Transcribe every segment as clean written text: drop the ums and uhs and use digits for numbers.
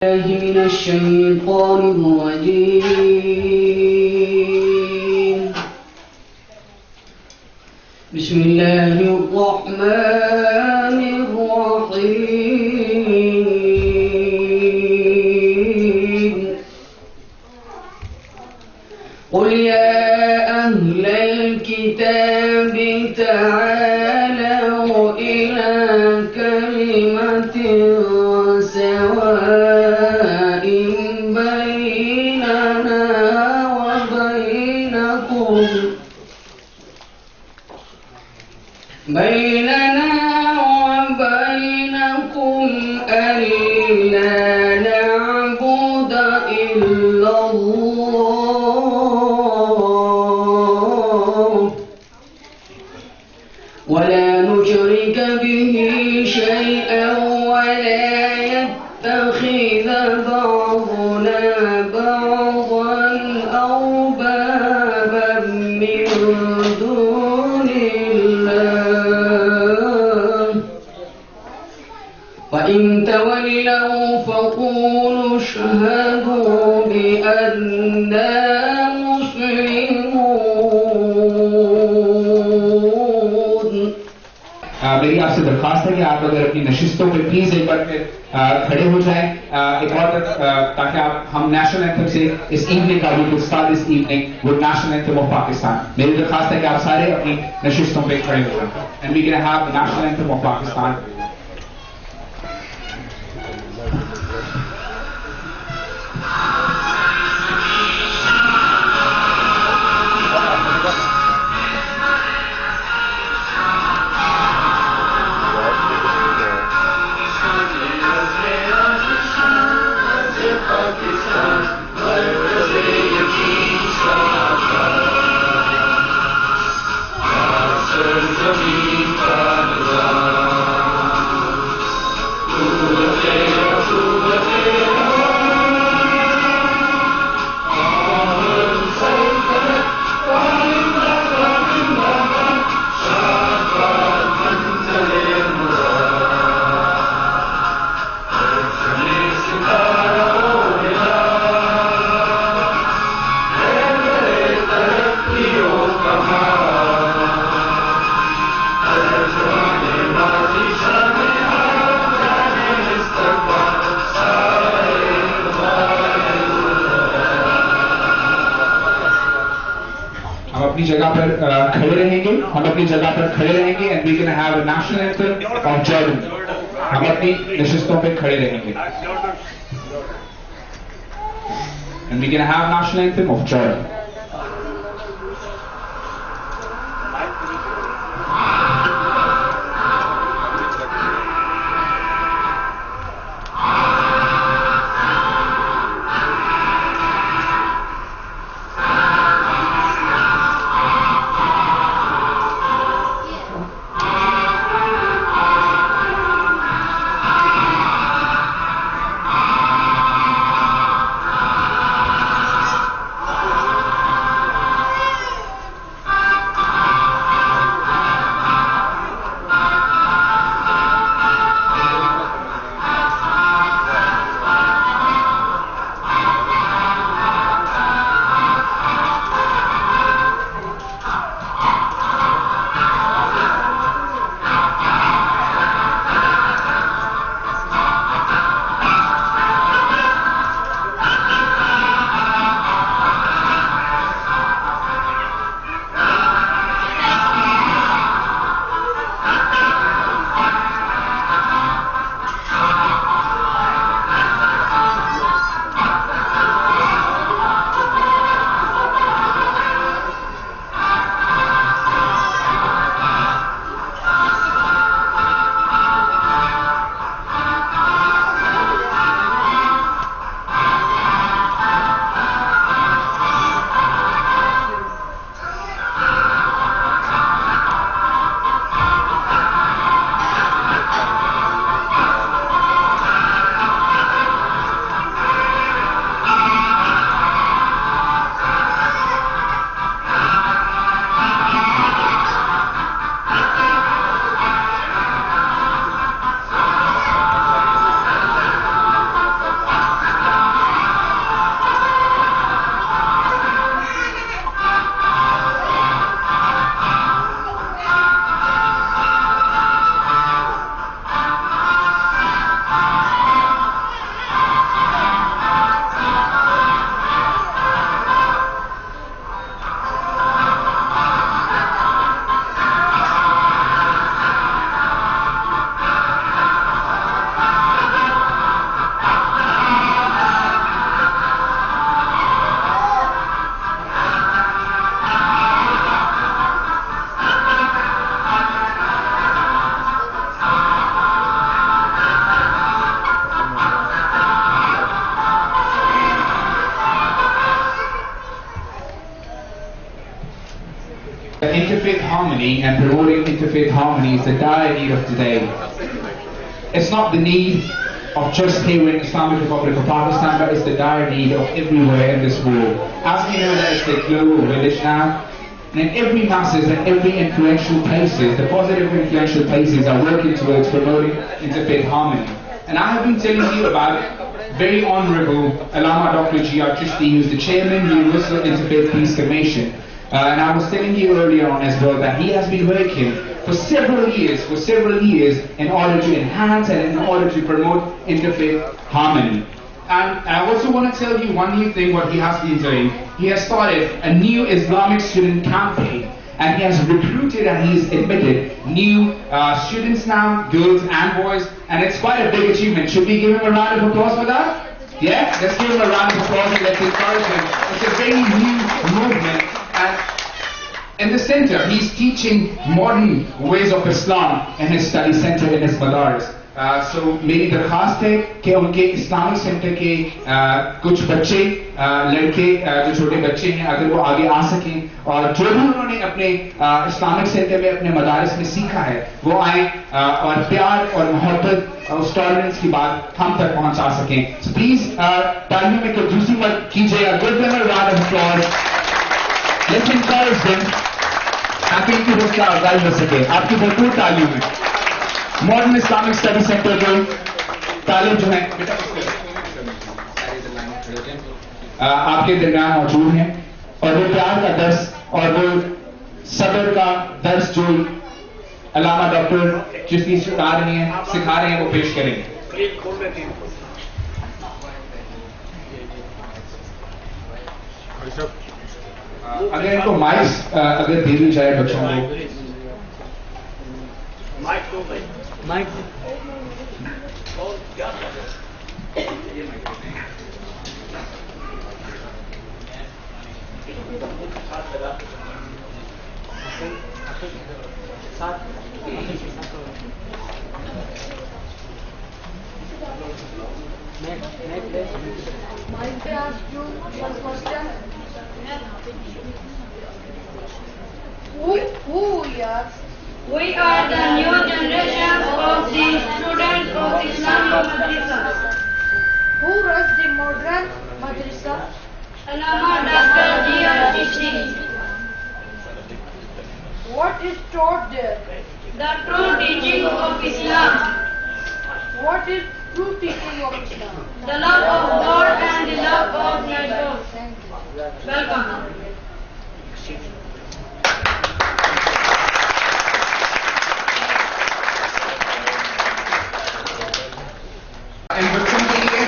من الشيطان الرجيم. بسم الله الرحمن الرحيم. قل يا أهل الكتاب تعالوا إلى كلمة سواء بيننا وبينكم ألا نعبد إلا الله ولا نشرك به شيئا ولا يتخذ بعضنا بعضا أربابا من دون الله فإن تولوا فقولوا اشهدوا بأننا مسلمون. मेरी आपसे दरख्वास्त है कि आप अगर अपनी नशिस्तों पे प्लीज एक बार फिर खड़े हो जाएं एक और ताकि आप हम नेशनल एंथम से इस इवनिंग का we start this evening with national anthem of Pakistan. मेरी दरख्वास्त है कि आप सारे अपनी नशिस्तों पे खड़े हो जाएं and we can have the national anthem of Pakistan. जगह पर खड़े रहेंगे हम अपनी जगह पर खड़े रहेंगे and we can have a national anthem of Jordan. हम अपनी नशिस्तों पे खड़े रहेंगे and we can have national anthem of Jordan. harmony and promoting interfaith harmony is the dire need of today. It's not the need of just here in Islamic Republic of Pakistan, but it's the dire need of everywhere in this world. As we know that it's the global village now, and in every masses and every influential places, the positive influential places are working towards promoting interfaith harmony. And I have been telling you about very Honorable Allama Dr. G.R. Chishti, who is the Chairman of the Universal Interfaith Peace Commission. And I was telling you earlier on as well that he has been working for several years in order to enhance and in order to promote interfaith harmony. And I also want to tell you one new thing what he has been doing. He has started a new Islamic student campaign, and he has recruited and he has admitted new students now, girls and boys, and it's quite a big achievement. Should we give him a round of applause for that? Yeah? Let's give him a round of applause and let's encourage him. It's a very new movement. And in the center, he's teaching modern ways of Islam in his study center, in his madaris. So मेरी दरखास्त है कि उनके Islamic centre के कुछ बच्चे लड़के जो छोटे बच्चे हैं अगर वो आगे आ सकें और जो भी उन्होंने अपने इस्लामिक सेंटर में अपने मदारिस में सीखा है वो आए और प्यार और मोहब्बत और टॉलरेंस की बात हम तक पहुंचा सकें. So please तालियों में कंजूसी मत कीजिए. Give them a round of applause. Let's encourage them ताकि इनकी हौसला अफजाई हो सके. आपकी भरपूर तालियों में मॉडर्न इस्लामिक स्टडी सेंटर को तालीम जो है आपके दरमियान मौजूद हैं और वो प्यार का दर्स और वो सब्र का दर्स जो अल्लामा डॉक्टर चिश्ती सिखा रहे हैं वो पेश करेंगे. अगर इनको माइक अगर दे दी जाए बच्चों को mic Who we are? We are the new generation of the students of Islamic Madrasa. Who runs the modern madrasa? Allama Dr. G.R. Chishti. What is taught there? The true teaching of Islam. What is true teaching of Islam? The love of God and the love of neighbor. Welcome. बच्चों के लिए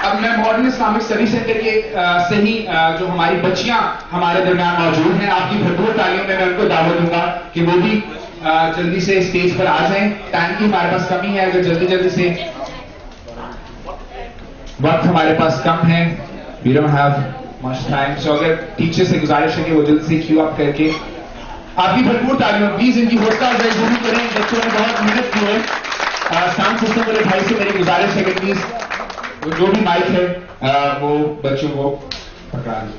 अब मैं modern Islamic study centre के से ही जो हमारी बच्चियां हमारे दरमियान मौजूद हैं आपकी भरपूर तालियों में मैं उनको दावत दूंगा कि वो भी जल्दी से स्टेज पर आ जाएं. टाइम की हमारे पास कमी है, अगर जल्दी से वक्त हमारे पास कम है, we don't have much time. So अगर टीचर से गुजारिश है कि वो जल्दी से क्यू अप करके आपकी भरपूर तालियों प्लीज इनकी हौसला अफजाई जरूर करें. बच्चों ने बहुत मेहनत की है. साउंड सिस्टम वाले भाई से मेरी गुजारिश है कि प्लीज वो जो भी माइक है वो बच्चों को पकड़ा दें.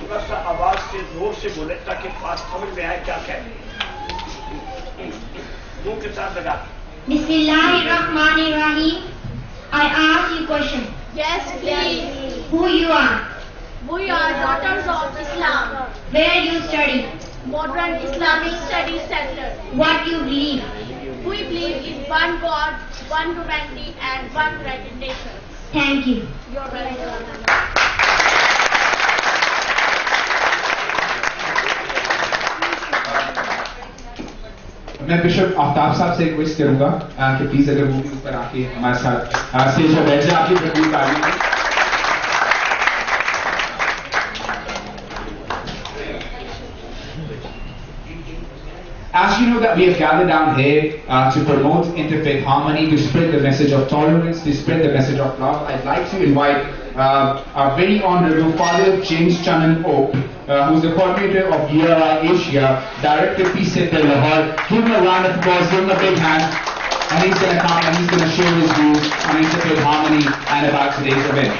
थोड़ा सा आवाज से जोर से बोले ताकि बात समझ में आए क्या कह रहे हैं. मुंह के साथ लगा. Bismillahirrahmanirrahim. I ask you question. Yes, please. Who you are? We are daughters of Islam. Where you study? Modern Islamic Studies Center. What you believe? We believe in one God, one humanity, and one United Nations. Thank you. You're welcome. मैं bishop Aftab साहब से request करूंगा कि please अगर वो भी ऊपर आके हमारे साथ स्टेज पर बैठ जाए. आपकी भरपूर तालियों. As you know that we have gathered down here to promote interfaith harmony, to spread the message of tolerance, to spread the message of love, I'd like to invite our very honorable Father James Channon Oak, who's the coordinator of UIPM Asia, Director Peace Center Lahore. Give him a round of applause, give him a big hand. and he's going to come and he's going to share his views on interfaith harmony and about today's event.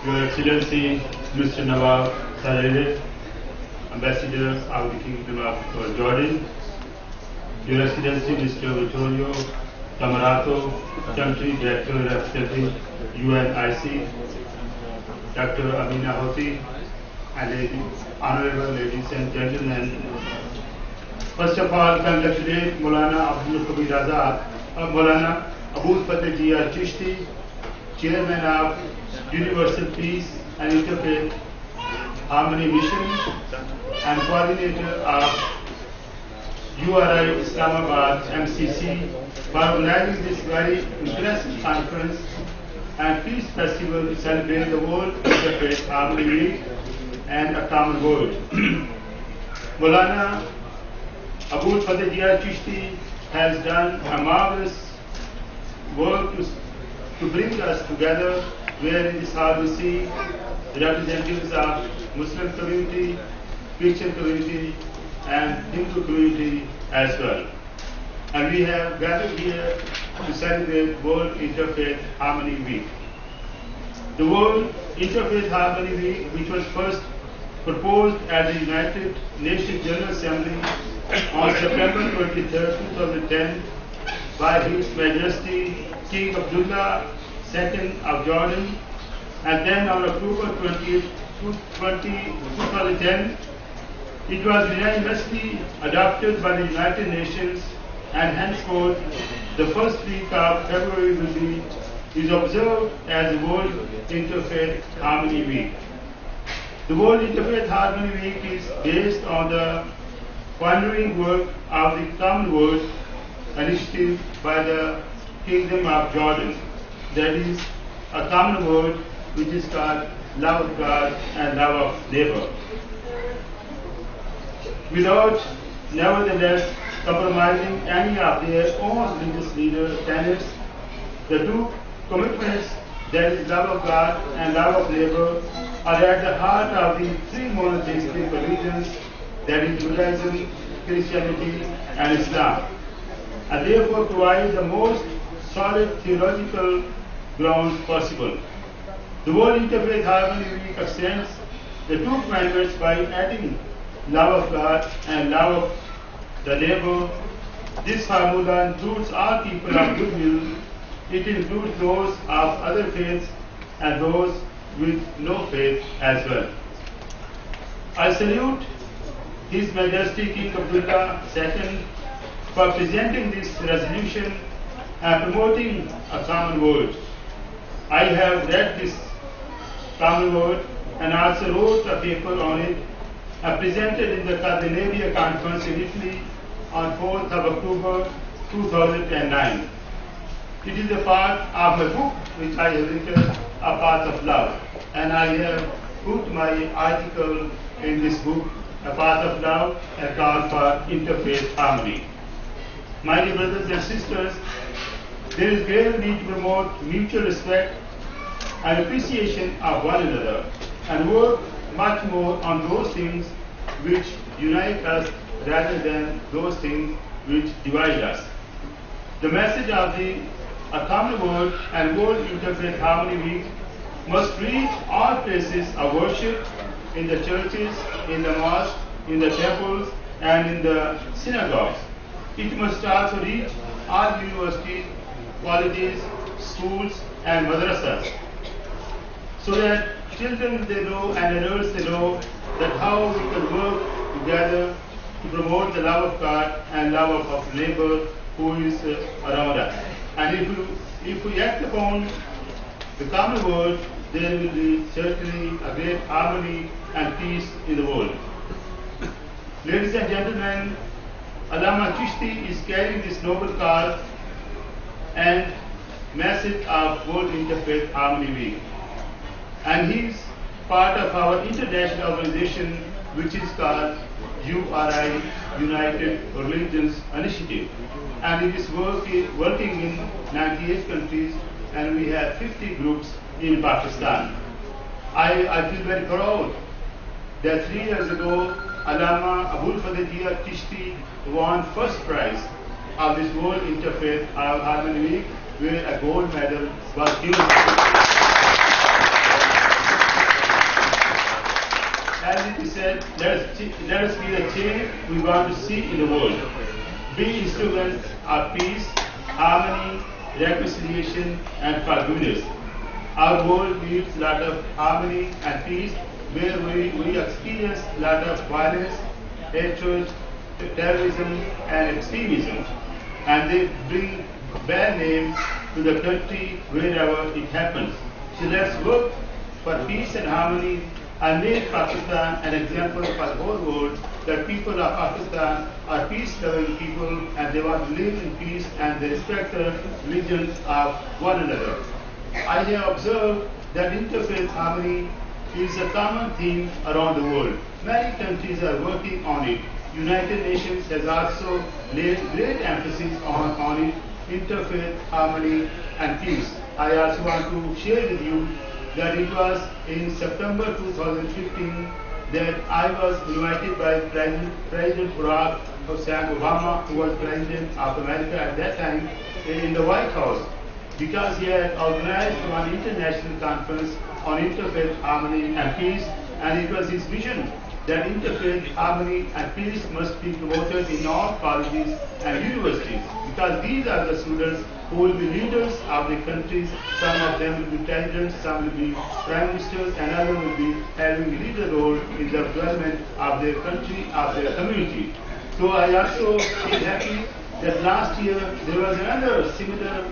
Your Excellency, Mr. Nawaf, Saraireh, Ambassador of the Kingdom of Jordan, Your Excellency, Mr. Vittorio, Cammarota, Country Director, Representive, UNIC, Dr. Amineh Hoti, and Honorable ladies and gentlemen. First of all, congratulate Maulana Abdul Kabir Azad, Maulana Abul Fateh Jia Chishti, Chairman of Universal Peace and Interfaith Harmony Mission and Coordinator of URI Islamabad MCC for organizing this very impressive conference and peace festival celebrating the World Interfaith Harmony Week and a common world. Maulana Abul Fateh Jia Chishti has done a marvelous work to bring us together, where in this hall we see the representatives of Muslim community, Christian community and Hindu community as well. And we have gathered here to celebrate World Interfaith Harmony Week. The World Interfaith Harmony Week, which was first proposed at the United Nations General Assembly on September 23, 2010 by His Majesty King Abdullah II of Jordan, and then on October 20, 2010, it was unanimously adopted by the United Nations, and henceforth the first week of February is observed as the World Interfaith Harmony Week. The World Interfaith Harmony Week is based on the pioneering work of the Commonwealth initiative by the Kingdom of Jordan. That is a common word which is called love of God and love of neighbor. Without, nevertheless, compromising any of their own religious leader tenets, the two commitments, that is love of God and love of neighbor, are at the heart of the three monotheistic religions, that is Judaism, Christianity and Islam, and therefore provide the most solid theological grounds possible. The World Interfaith Harmony Week extends the two commandments by adding love of God and love of the neighbor. This formula includes all people of goodwill. It includes those of other faiths and those with no faith as well. I salute His Majesty King Abdullah II for presenting this resolution and promoting a common word. I have read this common word and also wrote a paper on it and presented in the Cautain conference in Italy on 4th of October 2009. It is a part of my book which I have written, A Path of Love, and I have put my article in this book, A Path of Love, a call for interfaith harmony. My dear brothers and sisters, there is great need to promote mutual respect and appreciation of one another and work much more on those things which unite us rather than those things which divide us. The message of the A Common World and World Interfaith Harmony Week must reach all places of worship, in the churches, in the mosques, in the temples and in the synagogues. It must also reach all universities, colleges, schools and madrasas, so that children they know and adults they know that how we can work together to promote the love of God and love of neighbor who is around us. And if we act upon the common word, there will be certainly a great harmony and peace in the world. Ladies and gentlemen, Allama Chishti is carrying this noble cause and message of World Interfaith Harmony Week. And he is part of our international organization which is called URI, United Religions Initiative. And it is working in 98 countries and we have 50 groups in Pakistan. I feel very proud that 3 years ago, Allama Chishti won first prize of this World Interfaith Harmony Week, where a gold medal was given to him. As he said, let us be the change we want to see in the world. Be instruments of peace, harmony, reconciliation, and forgiveness. Our world needs a lot of harmony and peace, where we experience a lot of violence, hatred, terrorism, and extremism. And they bring bad name to the country wherever it happens. So let's work for peace and harmony and make Pakistan an example for the whole world that people of Pakistan are peace-loving people and they want to live in peace and they respect the religions of one another. I have observed that interfaith harmony is a common theme around the world. Many countries are working on it. United Nations has also laid great emphasis on it, interfaith harmony and peace. I also want to share with you that it was in September 2015 that I was invited by President Barack Hussein Obama, who was President of America at that time, in the White House, because he had organized one international conference on interfaith harmony and peace, and it was his vision that interfaith harmony and peace must be promoted in all colleges and universities, because these are the students who will be leaders of the countries. Some of them will be presidents, some will be prime ministers, and others will be having a leader role in the development of their country, of their community. So I also feel happy that last year there was another similar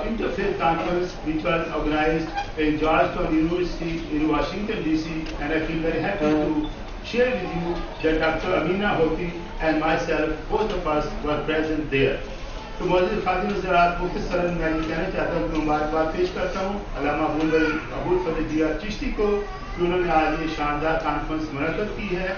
interfaith conference which was organized in Georgetown University in Washington DC, and I feel very happy to share with you that Dr. Amineh, Hoti and myself, both of us were present there. तो मौजूद खातिन ज़रात मुख्तसरन मैं ये कहना चाहता हूँ कि मुबारकबाद पेश करता हूँ अल्लामा अबूल फजल चिश्ती को कि उन्होंने आज ये शानदार कॉन्फ्रेंस मुनक़्क़द की है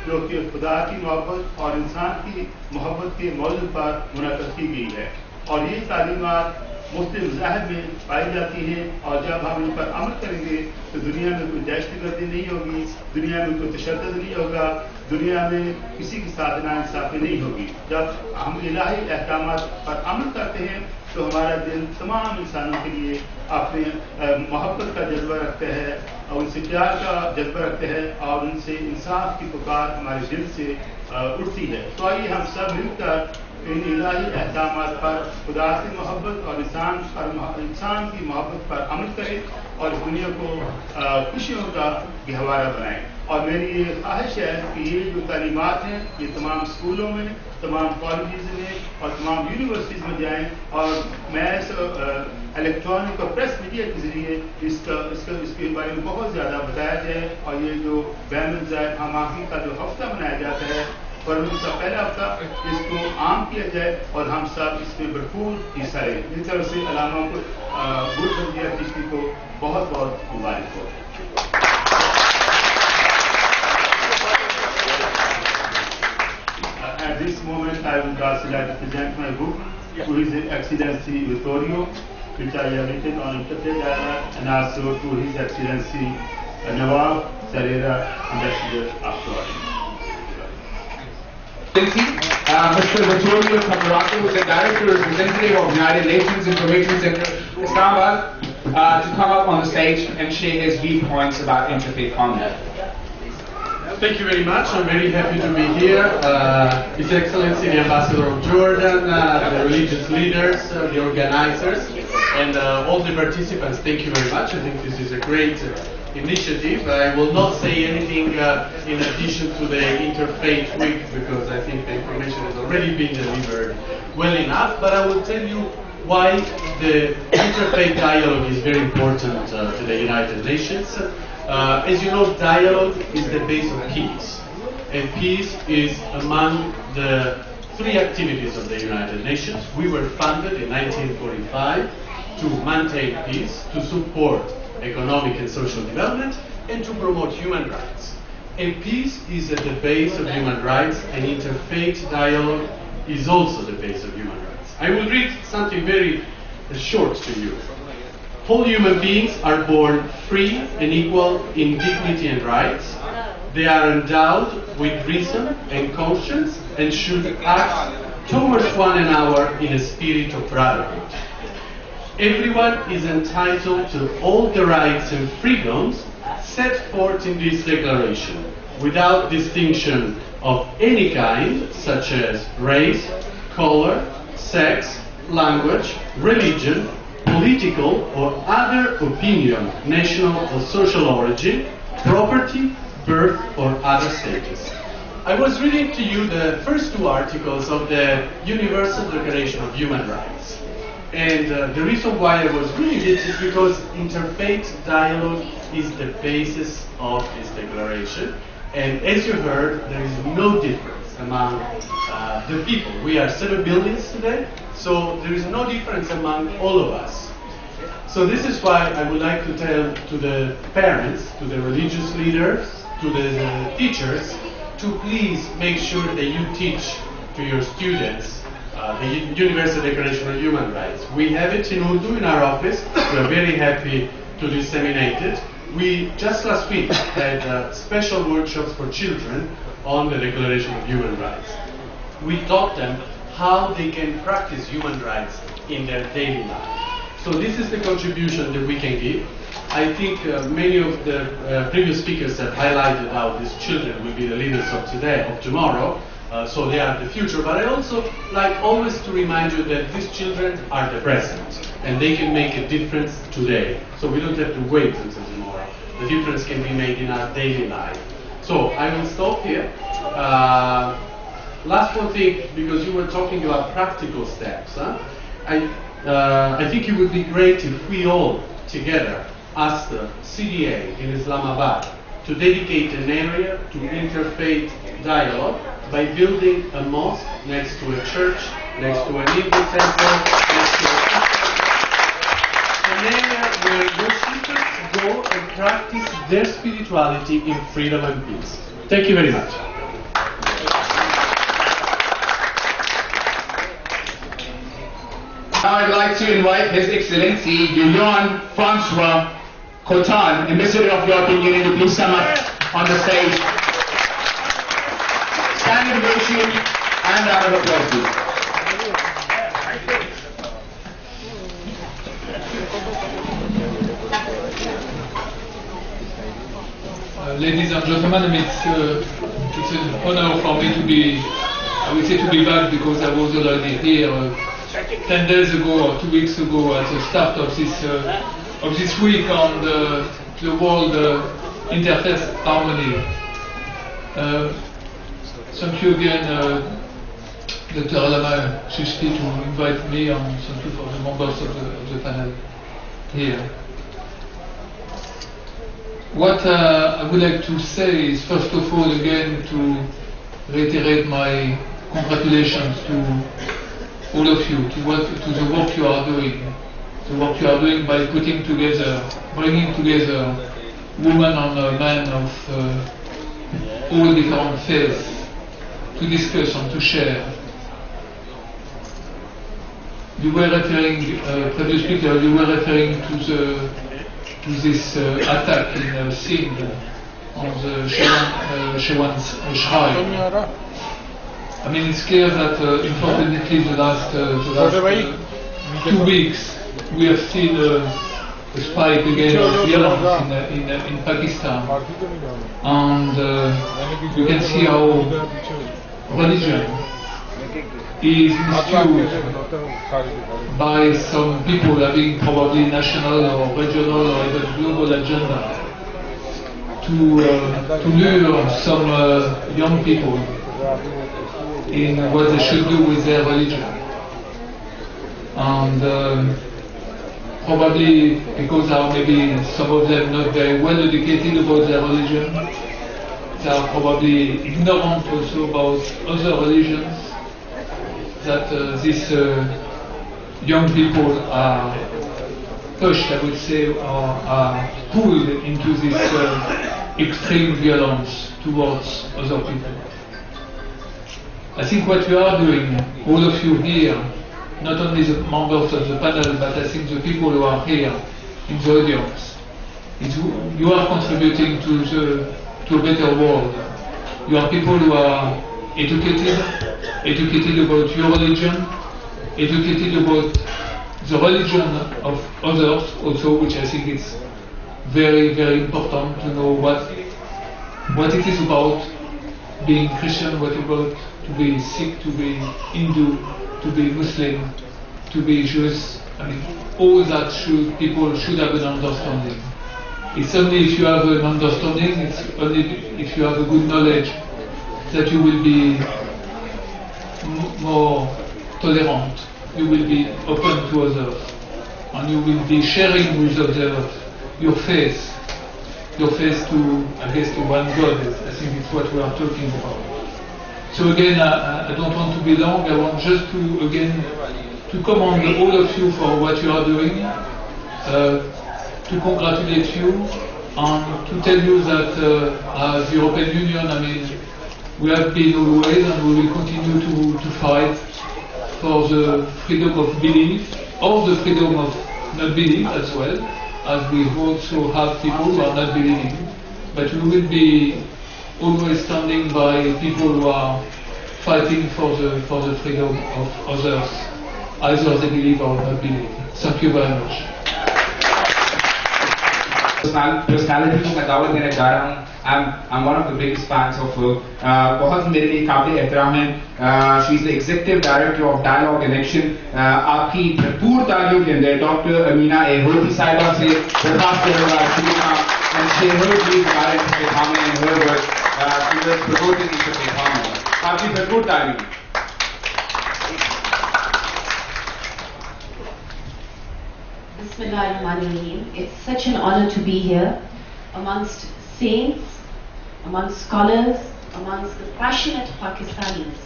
जो कि खुदा की मोहब्बत और इंसान की मोहब्बत के मौजू पर मुनक़्क़द की गई है, और ये तालीमात मुख्तलिफ मज़ाहिब में पाई जाती हैं, और जब हम इन पर अमल करेंगे तो दुनिया में कोई दहशतगर्दी नहीं होगी, दुनिया में कोई तशद्दुद नहीं होगा, दुनिया में किसी की साथ नाइंसाफ़ी नहीं होगी। जब हम इलाही अहकामात पर अमल करते हैं तो हमारा दिल तमाम इंसानों के लिए अपने मोहब्बत का जज्बा रखता है और उनसे प्यार का जज्बा रखता है, और उनसे इंसाफ की पुकार हमारे दिल से उठती है। तो आइए हम सब मिलकर इन इलाही अहकामात पर खुदा से मोहब्बत और इंसान की मोहब्बत पर अमल करें और दुनिया को खुशियों का गहवारा बनाएं। और मेरी ये ख्वाहिश है कि ये जो तालीमात हैं ये तमाम स्कूलों में, तमाम कॉलेज में और तमाम यूनिवर्सिटीज़ में जाएं, और मैं इलेक्ट्रॉनिक और प्रेस मीडिया के ज़रिए इसके बारे में बहुत ज़्यादा बताया जाए, और ये जो बैन-उल-ज़ाहिर हमाकी का जो हफ्ता मनाया जाता है फरवरी का पहला हफ्ता, इसको आम किया जाए और हम सब इसमें भरपूर हिस्सा लें। इस तरह से अल्लामा को चिश्ती को बहुत बहुत मुबारक हो। At this moment, I would also like to present my book to His Excellency Vittorio, which I have written on interfaith, and also to His Excellency Nawaf, Saraireh, Ambassador of Cautain. Mr. Vittorio Cammarota, who is the Director Representative of United Nations Information Center, Islamabad, to come up on the stage and share his viewpoints about interfaith harmony. Thank you very much. I'm very happy to be here. His Excellency, the Ambassador of Jordan, the religious leaders, the organizers, and all the participants, thank you very much. I think this is a great initiative. I will not say anything in addition to the Interfaith Week, because I think the information has already been delivered well enough, but I will tell you why the interfaith dialogue is very important to the United Nations. As you know, dialogue is the base of peace, and peace is among the three activities of the United Nations. We were founded in 1945 to maintain peace, to support economic and social development, and to promote human rights. And peace is at the base of human rights, and interfaith dialogue is also the base of human rights. I will read something very short to you. All human beings are born free and equal in dignity and rights. They are endowed with reason and conscience and should act towards one another in a spirit of brotherhood. Everyone is entitled to all the rights and freedoms set forth in this declaration, without distinction of any kind, such as race, color, sex, language, religion, political or other opinion, national or social origin, property, birth or other status. I was reading to you the first two articles of the Universal Declaration of Human Rights. And the reason why I was reading it is because interfaith dialogue is the basis of this declaration. And as you heard, there is no difference among the people. We are 7 billion today, so there is no difference among all of us. So this is why I would like to tell to the parents, to the religious leaders, to the teachers, to please make sure that you teach to your students the Universal Declaration of Human Rights. We have it in Urdu in our office. We are very happy to disseminate it. We just last week had special workshops for children on the Declaration of Human Rights. We taught them how they can practice human rights in their daily life. So this is the contribution that we can give. I think many of the previous speakers have highlighted how these children will be the leaders of today, of tomorrow. So they are the future, but I also like always to remind you that these children are the present and they can make a difference today. So we don't have to wait until tomorrow. The difference can be made in our daily life. So I will stop here. Last one thing, because you were talking about practical steps. I think it would be great if we all together asked the CDA in Islamabad to dedicate an area to interfaith dialogue by building a mosque next to a church, next to an Hindu temple, next to an area where worshippers go and practice their spirituality in freedom and peace. Thank you very much. Now I'd like to invite His Excellency Francois Cautain, Ambassador of European Union, to please come up on the stage. Standing ovation and round of applause, please. Ladies and gentlemen, it's an honor for me to be, I would say, to be back, because I was already here 10 days ago or 2 weeks ago at the start of this week on the World Interfaith Harmony. Thank you again, Dr. Allama, Chishti, to invite me, and thank you for the members of the panel here. What I would like to say is, first of all, again, to reiterate my congratulations to all of you, to the work you are doing. The work you are doing by bringing together women and men of all different faiths to discuss and to share. You were referring, previous speaker, you were referring to this attack in Sindh on the Shewan's shrine. I mean, it's clear that unfortunately the last 2 weeks we have seen a spike again of violence in Pakistan, and you can see how religion is misused by some people having probably national or regional or even global agenda to lure some young people in what they should do with their religion. And probably because there are maybe some of them not very well educated about their religion, they are probably ignorant also about other religions, that these young people are pushed, I would say, or are pulled into this extreme violence towards other people. I think what you are doing, all of you here, not only the members of the panel, but I think the people who are here in the audience. You are contributing to a better world. You are people who are educated about your religion, educated about the religion of others also, which I think is very, very important to know what it is about being Christian, what about to be Sikh, to be Hindu, to be Muslim, to be Jewish. I mean, all that people should have an understanding. It's only if you have an understanding, it's only if you have a good knowledge that you will be more tolerant, you will be open to others, and you will be sharing with others your faith to, I guess, to one God. I think it's what we are talking about. So again, I don't want to be long. I want just to, again, to commend all of you for what you are doing, to congratulate you, and to tell you that as the European Union, I mean, we have been always and we will continue to fight for the freedom of belief, or the freedom of not belief as well, as we also have people who are not believing. But we will be always standing by people who are fighting for the freedom of others, either they believe or not believe. Thank you very much. Personality को मैं दावत देना चाह रहा हूँ. I'm one of the biggest fans of her. बहुत मेरे लिए काबिल एहतराम है. She is the executive director of Dialogue and Action. आपकी भरपूर तालियों के अंदर डॉक्टर अमीना हॉटी साहिबा से दरख्वास्त करूँगा शुक्रिया. And she heard me regarding Interfaith and her work. She was promoting Interfaith. आपकी भरपूर तालियों. Bismillahirrahmanirrahim. It's such an honor to be here amongst saints, amongst scholars, amongst the passionate Pakistanis.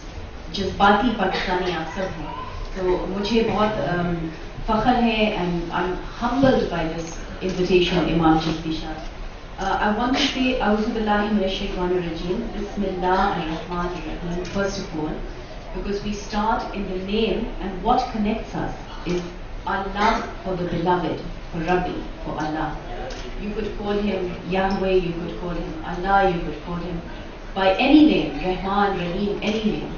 जज्बाती पाकिस्तानी आप सब हैं. तो मुझे बहुत फख्र है and I'm humbled by this invitation, Imam Chishti Shah. I want to say A'udhu Billahi Minash Shaitanir Rajeem, Bismillahirrahmanirrahim, first of all, because we start in the name, and what connects us is our love for the beloved, for Rabbi, for Allah. You could call him Yahweh, you could call him Allah, you could call him by any name, Rahman, Rahim, any name.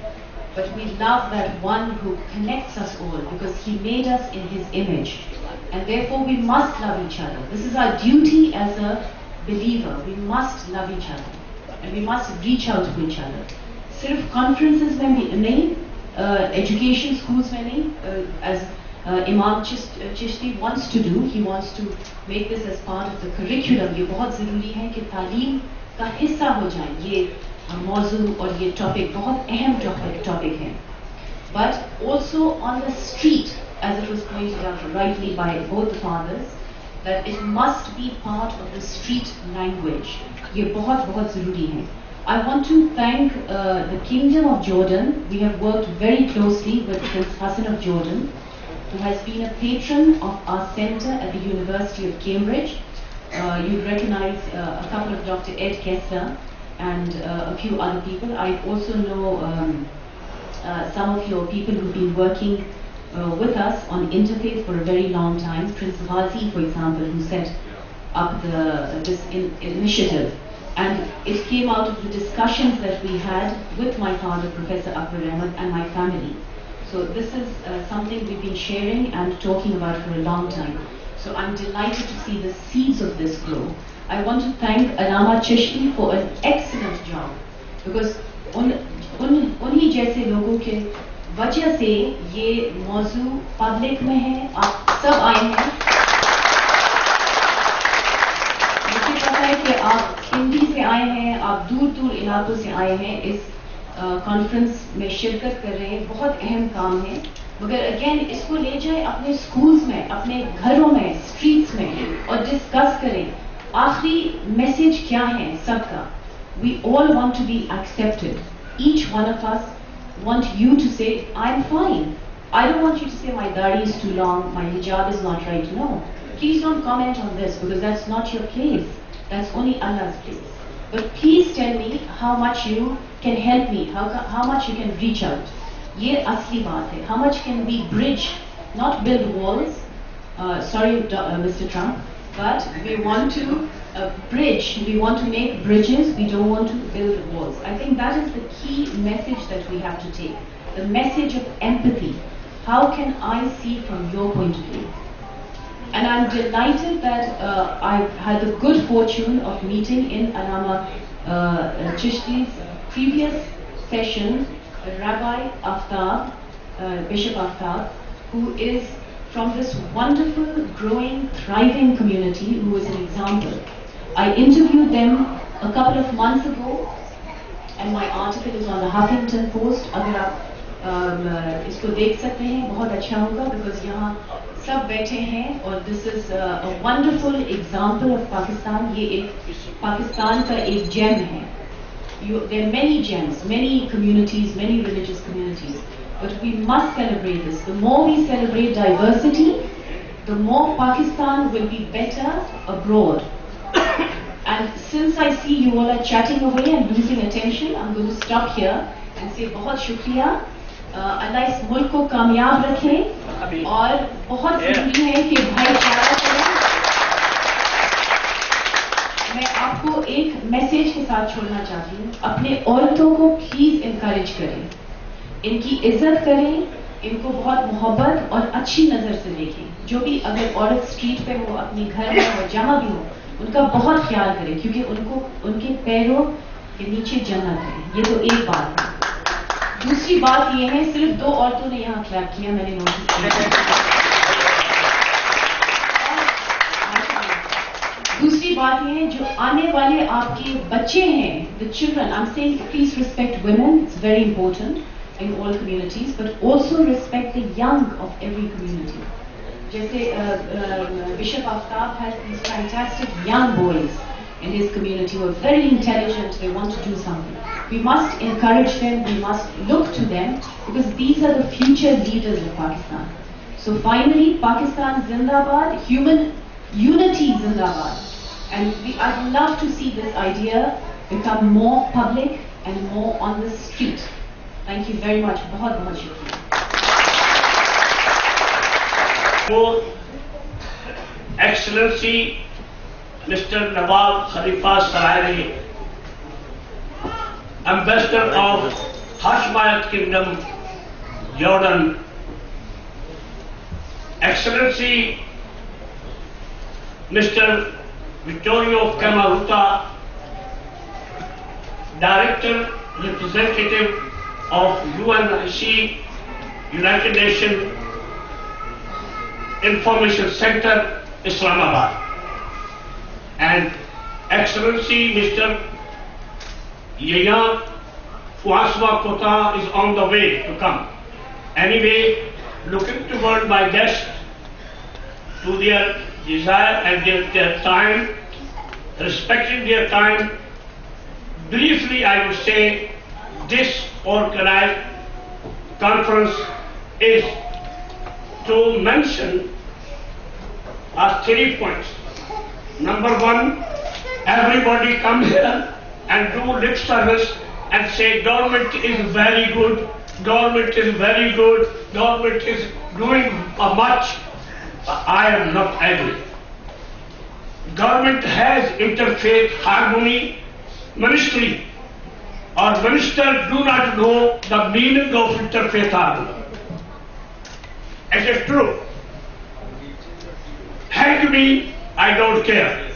But we love that one who connects us all, because he made us in his image. And therefore we must love each other. This is our duty as a believer. We must love each other. And we must reach out to each other. Sirf conferences mein nahi, education schools mein nahi, as Imam Chishti wants to do, he wants to make this as part of the curriculum. ये बहुत ज़रूरी है कि तालीम का हिस्सा हो जाए. ये मौजू और ये टॉपिक बहुत अहम टॉपिक है. But also on the street, as it was pointed out rightly by both the fathers, that it must be part of the street language. ये बहुत ज़रूरी है. I want to thank the Kingdom of Jordan. We have worked very closely with Prince Hassan of Jordan, who has been a patron of our center at the University of Cambridge. You recognize a couple of Dr. Ed Kessler and a few other people. I also know some of your people who've been working with us on Interfaith for a very long time. Prince Ghazi, for example, who set up this initiative. And it came out of the discussions that we had with my father, Professor Akbar Ahmed, and my family. So this is something we've been sharing and talking about for a long time. So I'm delighted to see the seeds of this grow. I want to thank Allama Chishti for an excellent job, because उन्हीं जैसे लोगों के वजह से ये मौजू public में है. आप सब आए हैं. मुझे पता है कि आप हिंदी से आए हैं, आप दूर इलाकों से आए हैं. इस कॉन्फ्रेंस में शिरकत कर रहे हैं. बहुत अहम काम है. मगर अगेन इसको ले जाए अपने स्कूल्स में, अपने घरों में, स्ट्रीट्स में, और डिस्कस करें. आखिरी मैसेज क्या है सबका? We all want to be accepted. Each one of us want you to say, I'm fine. I don't want you to say my dadi is too long, my hijab is not right. No. Please don't comment on this, because that's not your place. That's only Allah's place. But please tell me how much you can help me, how much you can reach out. ये असली बात है. How much can we bridge, not build walls? Sorry, Mr. Trump, but we want to bridge. We want to make bridges. We don't want to build walls. I think that is the key message that we have to take. The message of empathy. How can I see from your point of view? And I'm delighted that I've had the good fortune of meeting in Allama Chishti's previous session Rabbi Aftab, Bishop Aftab, who is from this wonderful, growing, thriving community, who is an example. I interviewed them a couple of months ago, and my article is on the Huffington Post. अगर आप इसको देख सकते हैं, बहुत अच्छा होगा, because यहाँ सब बैठे हैं, और this is a wonderful example of Pakistan. ये एक पाकिस्तान का एक gem है. There are many gems, many communities, many religious communities, but we must celebrate this. The more we celebrate diversity, the more Pakistan will be better abroad. And since I see you all are chatting away and losing attention, I'm going to stop here and say बहुत शुक्रिया. अल्लाह इस मुल्क को कामयाब रखे, और बहुत जरूरी है कि भाईचारा करें. मैं आपको एक मैसेज के साथ छोड़ना चाहती हूँ. अपने औरतों को प्लीज इनकरेज करें, इनकी इज्जत करें, इनको बहुत मोहब्बत और अच्छी नजर से देखें. जो भी अगर औरत स्ट्रीट पे हो, अपने घर में हो, जहाँ भी हो, उनका बहुत ख्याल करें, क्योंकि उनको उनके पैरों के नीचे जन्नत है. ये तो एक बात है. दूसरी बात ये है, सिर्फ 2 औरतों ने यहाँ क्लैप किया, मैंने नोटिस किया. दूसरी बात ये है, जो आने वाले आपके बच्चे हैं, the children, I'm saying please respect women, it's very important in all communities, but also respect the young of every community. जैसे Bishop Aftab has these fantastic young boys in his community who are very intelligent, they want to do something. We must encourage them, we must look to them, because these are the future leaders of Pakistan. So finally, Pakistan Zindabad, human unity Zindabad. And I'd love to see this idea become more public and more on the street. Thank you very much. बहुत बहुत शुक्रिया. Excellency Mr. Nawaf Khalifa Saraireh, Ambassador of Hashemite Kingdom, Jordan. Excellency Mr. Vittorio of Cammarota, Director, Representative of UNIC, United Nations Information Center, Islamabad. And Excellency Mr. Francois Cautain is on the way to come. Anyway, looking toward my guests, to their desire and their time, respecting their time, briefly I would say this organized conference is to mention 3 points. Number 1, everybody come here and do lip service and say government is very good, government is very good, government is doing much. I am not agree. Government has interfaith harmony ministry, or ministers do not know the meaning of interfaith harmony. It is true. Hang me, I don't care.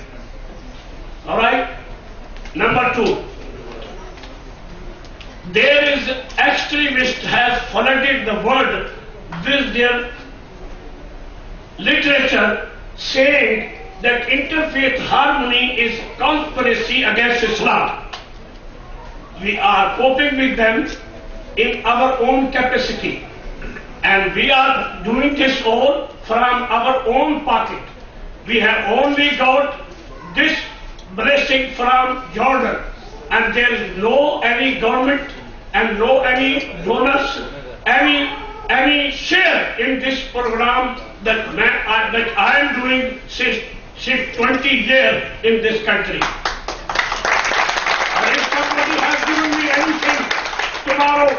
Alright? Number 2. There is extremists have flooded the world with their literature saying that interfaith harmony is conspiracy against Islam. We are coping with them in our own capacity, and we are doing this all from our own pocket. We have only got this blessing from Jordan, and there is no any government and no any donors, any share in this program that I am doing since 20 years in this country. And if somebody has given me anything tomorrow,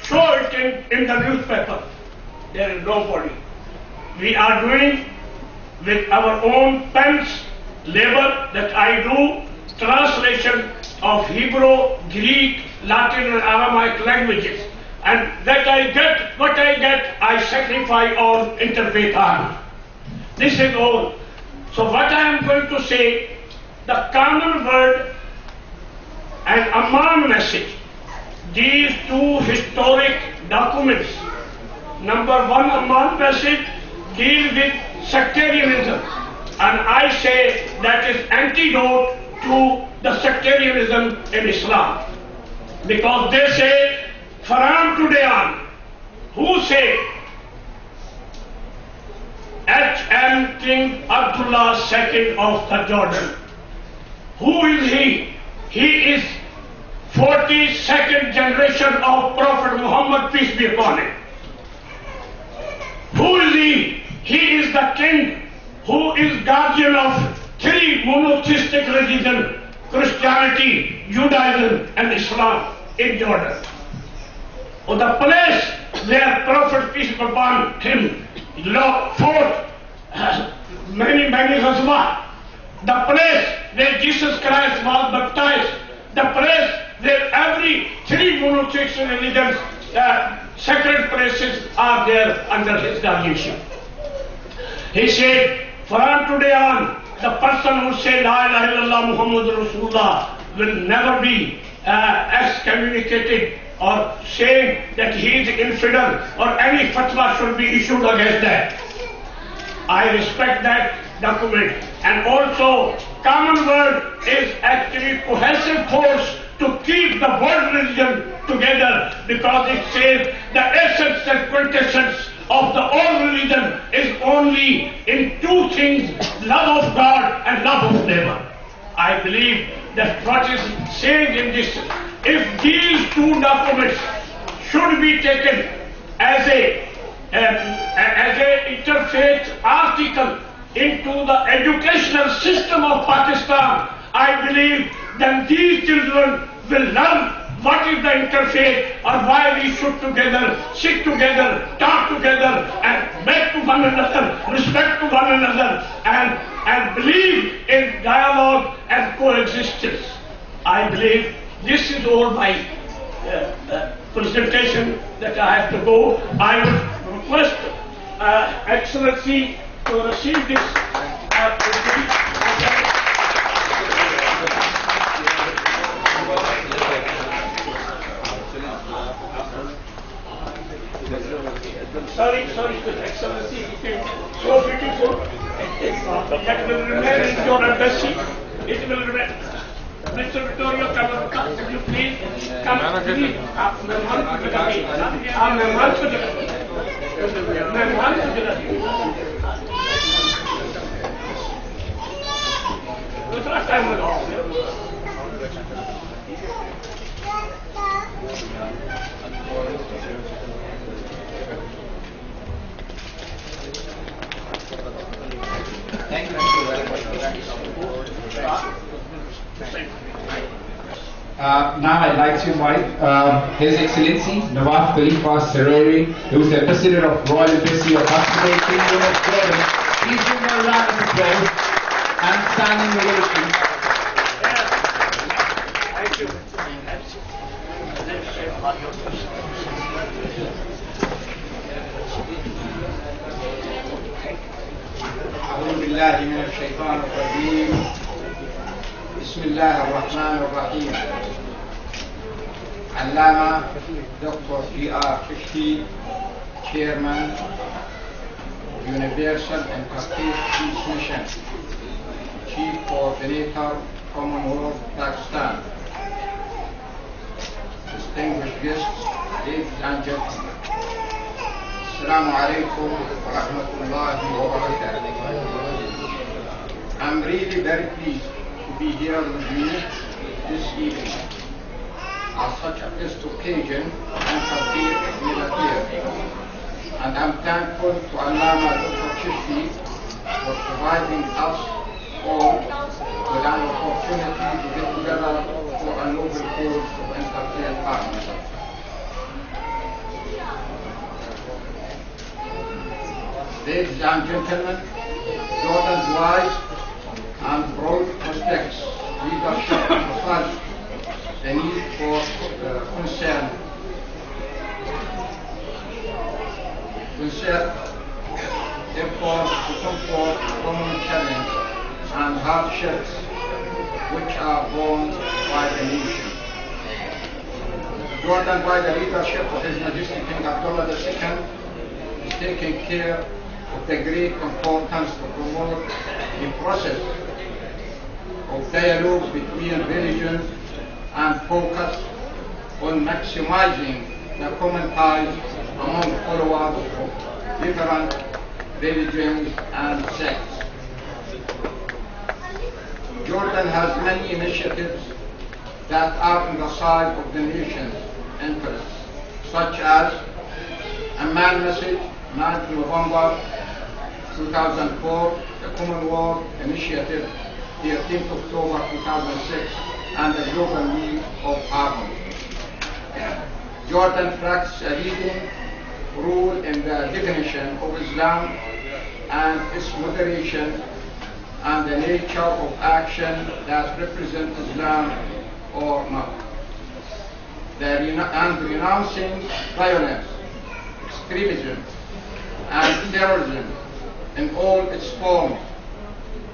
show it in the newspaper. There is nobody. We are doing with our own pens labor that I do translation of Hebrew, Greek, Latin and Aramaic languages. And that I get, what I get, I sacrifice on Interfaith army. This is all. So what I am going to say, the common word and Amman message, these two historic documents. Number one, Amman message deal with sectarianism, and I say that is antidote to the sectarianism in Islam, because they say from today on, who say H.M. King Abdullah II of the Jordan. Who is he? He is 42nd generation of Prophet Muhammad, peace be upon him. Who is he? He is the king who is guardian of three monotheistic religions, Christianity, Judaism and Islam in Jordan. Or the place where Prophet, peace be upon him, fought many ghazwa, the place where Jesus Christ was baptized, the place where every three monotheistic religions, sacred places are there under his guardianship. He said, from today on, the person who said La ilaha illallah Muhammadur Rasulullah will never be excommunicated or saying that he is infidel or any fatwa should be issued against that. I respect that document. And also, common word is actually cohesive force to keep the world religion together, because it says the essence and quintessence of the all religion is only in two things, love of God and love of neighbor. I believe that what is said in this, if these two documents should be taken as a interfaith article into the educational system of Pakistan, I believe then these children will learn what is the interfaith or why we should together, sit together, talk together and make to one another, respect to one another and believe in dialogue and coexistence. I believe this is all my presentation that I have to go. I would request Excellency to receive this. Sorry, Excellency, it is so beautiful. That will remain in your embassy. It will remain. Mr. Vittorio, Cammarota, could you please come to me? Thank you very much. Now I'd like to invite His Excellency Nawaf Khalifa Saraireh, who is the Ambassador of Royal Embassy of Hashemite Kingdom of Jordan. Please give him a round of applause and standing ovation. Thank you. أعوذ بالله من الشيطان الرجيم. بسم الله الرحمن الرحيم. Allama Dr. P.R. Chishti, Chairman, Universal Interfaith Peace Mission, Chief Coordinator, Commonwealth, Pakistan. Distinguished guests, ladies and gentlemen. Assalamu alaikum wa rahmatullahi wa barakatuh. I'm really very pleased to be here with you this evening on such a blessed occasion and for Mela here. And I'm thankful to Allama Dr. Chishti for providing us all with an opportunity to get together for a noble cause of interfaith partnership. Ladies and gentlemen, Jordan's wise and broad prospects, leadership emphasize the need for concern effort to comfort common challenge and hardships which are borne by the nation. Jordan, by the leadership of His Majesty King Abdullah II, is taking care of the great importance to promote a process of dialogue between religions and focus on maximizing the common ties among followers of different religions and sects. Jordan has many initiatives that are on the side of the nation's interests, such as a man message, 9th November 2004, the Commonwealth Initiative, 13th October 2006, and the Global League of Harmony. Jordan practices a leading role in the definition of Islam and its moderation and the nature of action that represents Islam or not. And renouncing violence, extremism, and terrorism in all its forms,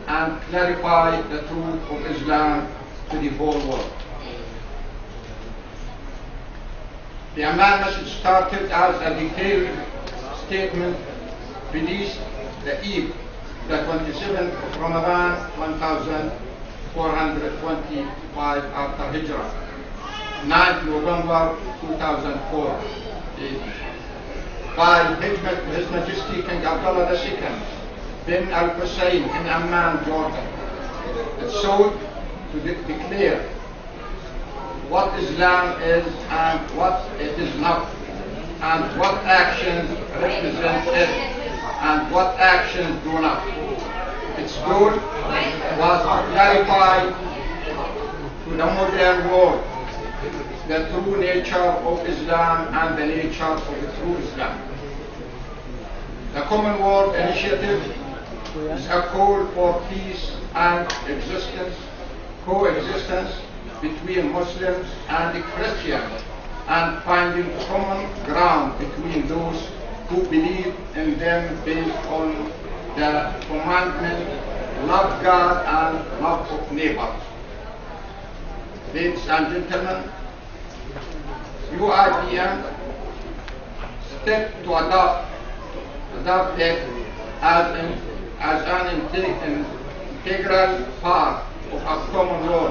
and clarify the truth of Islam to the whole world. The Amman message started as a detailed statement released the Eve, the 27th of Ramadan, 1425 after Hijrah, 9th November 2004, by His Majesty King Abdullah II bin Al-Hussein in Amman, Jordan. It sought to declare what Islam is and what it is not, and what actions represent it and what actions do not. Its goal was to clarify to the modern world the true nature of Islam and the nature of the true Islam. The Commonwealth Initiative is a call for peace and coexistence between Muslims and Christians, and finding common ground between those who believe in them based on the commandment, love God and love of neighbor. Ladies and gentlemen, UIPM stepped to adopt it as an integral part of our common law,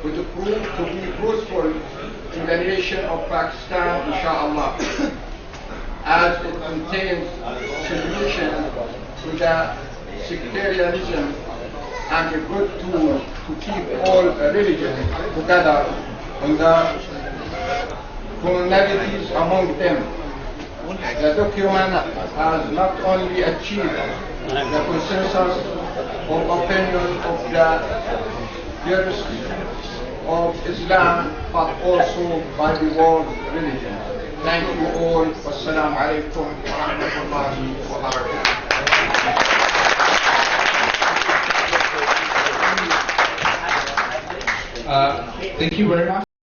to be fruitful to the nation of Pakistan, inshallah, as it contains solution to the sectarianism and a good tool to keep all religions together and the commonalities among them. The document has not only achieved the consensus of opinion of the jurists of Islam, but also by the world religion. Thank you all. Wassalamu alaikum wa rahmatullahi wa barakatuh. Thank you very much.